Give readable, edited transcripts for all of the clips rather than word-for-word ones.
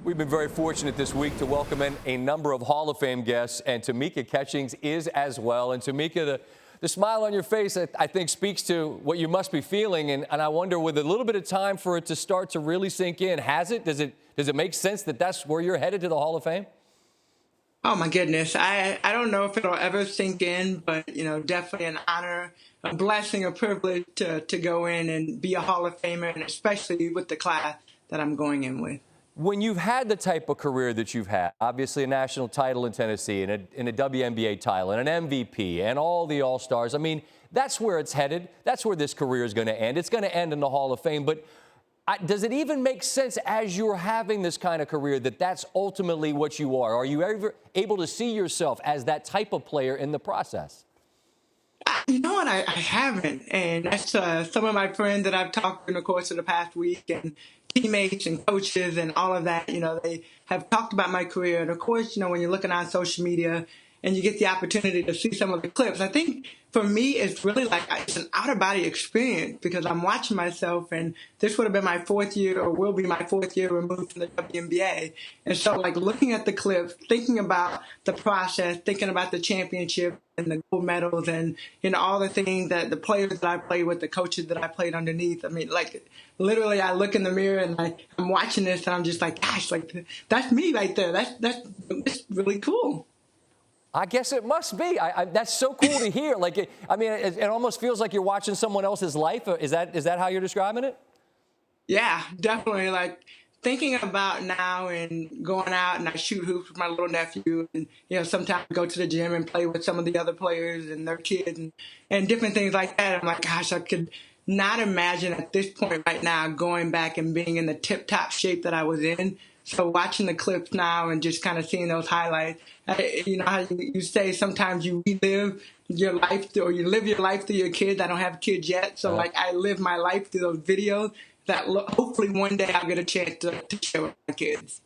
We've been very fortunate this week to welcome in a number of Hall of Fame guests, and Tamika Catchings is as well. And Tamika, the smile on your face, I think, speaks to what you must be feeling. And I wonder, with a little bit of time for it to start to really sink in, has it? Does it make sense that that's where you're headed, to the Hall of Fame? Oh, my goodness. I don't know if it'll ever sink in, but, definitely an honor, a blessing, a privilege to go in and be a Hall of Famer, and especially with the class that I'm going in with. When you've had the type of career that you've had, obviously a national title in Tennessee and a WNBA title and an MVP and all the All-Stars, I mean, that's where it's headed. That's where this career is going to end. It's going to end in the Hall of Fame. But does it even make sense, as you're having this kind of career, that that's ultimately what you are? Are you ever able to see yourself as that type of player in the process? You know what? I haven't. And that's some of my friends that I've talked to in the course of the past week, and teammates and coaches and all of that, they have talked about my career. And of course, when you're looking on social media and you get the opportunity to see some of the clips, I think for me, it's really like it's an out-of-body experience, because I'm watching myself, and this would have been my fourth year, or will be my fourth year removed from the WNBA. And so, like, looking at the clips, thinking about the process, thinking about the championship and the gold medals, and all the things that the players that I played with, the coaches that I played underneath. I mean, like, literally, I look in the mirror and I'm watching this, and I'm just like, gosh, like, that's me right there. That's really cool. I guess it must be. That's so cool to hear. Like, it almost feels like you're watching someone else's life. Is that how you're describing it? Yeah, definitely. Like, thinking about now and going out, and I shoot hoops with my little nephew, and sometimes go to the gym and play with some of the other players and their kids and different things like that. I'm like, gosh, I could not imagine at this point right now going back and being in the tip-top shape that I was in. So watching the clips now and just kind of seeing those highlights, how you say sometimes you relive your life, or you live your life through your kids. I don't have kids yet, so I live my life through those videos that hopefully one day I'll get a chance to share with my kids.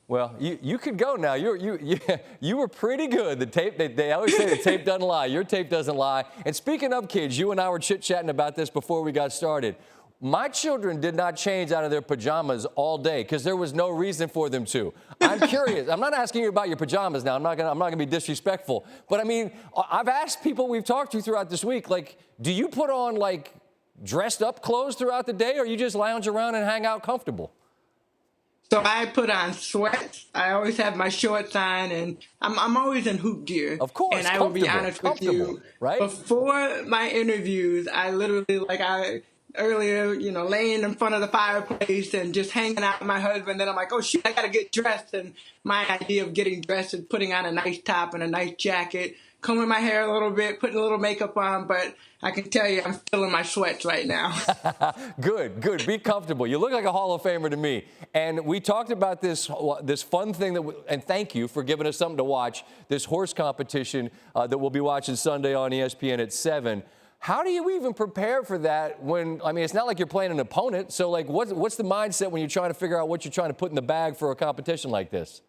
Well, you could go now. You were pretty good. The tape, they always say the tape doesn't lie. Your tape doesn't lie. And speaking of kids, you and I were chit-chatting about this before we got started. My children did not change out of their pajamas all day because there was no reason for them to. I'm curious. I'm not asking you about your pajamas now. I'm not gonna be disrespectful. But I mean, I've asked people we've talked to throughout this week, like, do you put on like dressed up clothes throughout the day, or you just lounge around and hang out comfortable? So I put on sweats. I always have my shorts on, and I'm always in hoop gear. Of course, and I will be honest with you, right? Before my interviews, I literally earlier, laying in front of the fireplace and just hanging out with my husband. Then I'm like, oh, shoot, I got to get dressed. And my idea of getting dressed is putting on a nice top and a nice jacket, combing my hair a little bit, putting a little makeup on. But I can tell you, I'm still in my sweats right now. Good. Be comfortable. You look like a Hall of Famer to me. And we talked about this fun thing, and thank you for giving us something to watch, this horse competition that we'll be watching Sunday on ESPN at 7. How do you even prepare for that when, it's not like you're playing an opponent. So, like, what's the mindset when you're trying to figure out what you're trying to put in the bag for a competition like this?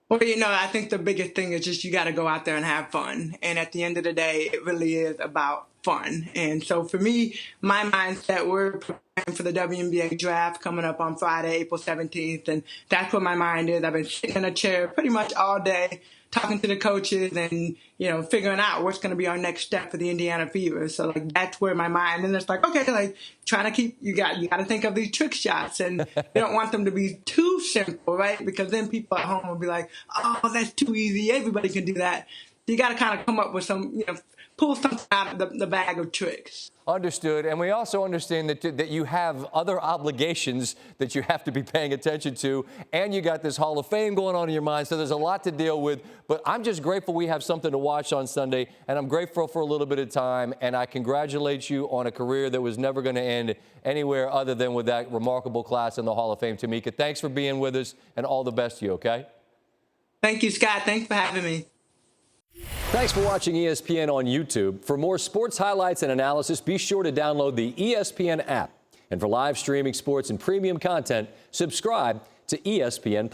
Well, I think the biggest thing is just you got to go out there and have fun. And at the end of the day, it really is about fun. And so for me, my mindset, we're preparing for the WNBA draft coming up on Friday, April 17th. And that's what my mind is. I've been sitting in a chair pretty much all day, talking to the coaches and, figuring out what's going to be our next step for the Indiana Fever. So, like, that's where my mind, and it's like, okay, like, trying to keep, you got to think of these trick shots, and you don't want them to be too simple, right? Because then people at home will be like, oh, that's too easy. Everybody can do that. You got to kind of come up with some, pull something out of the bag of tricks. Understood. And we also understand that you have other obligations that you have to be paying attention to, and you got this Hall of Fame going on in your mind, so there's a lot to deal with. But I'm just grateful we have something to watch on Sunday, and I'm grateful for a little bit of time, and I congratulate you on a career that was never going to end anywhere other than with that remarkable class in the Hall of Fame. Tamika, thanks for being with us, and all the best to you, okay? Thank you, Scott. Thanks for having me. Thanks for watching ESPN on YouTube. For more sports highlights and analysis, be sure to download the ESPN app. And for live streaming sports and premium content, subscribe to ESPN+.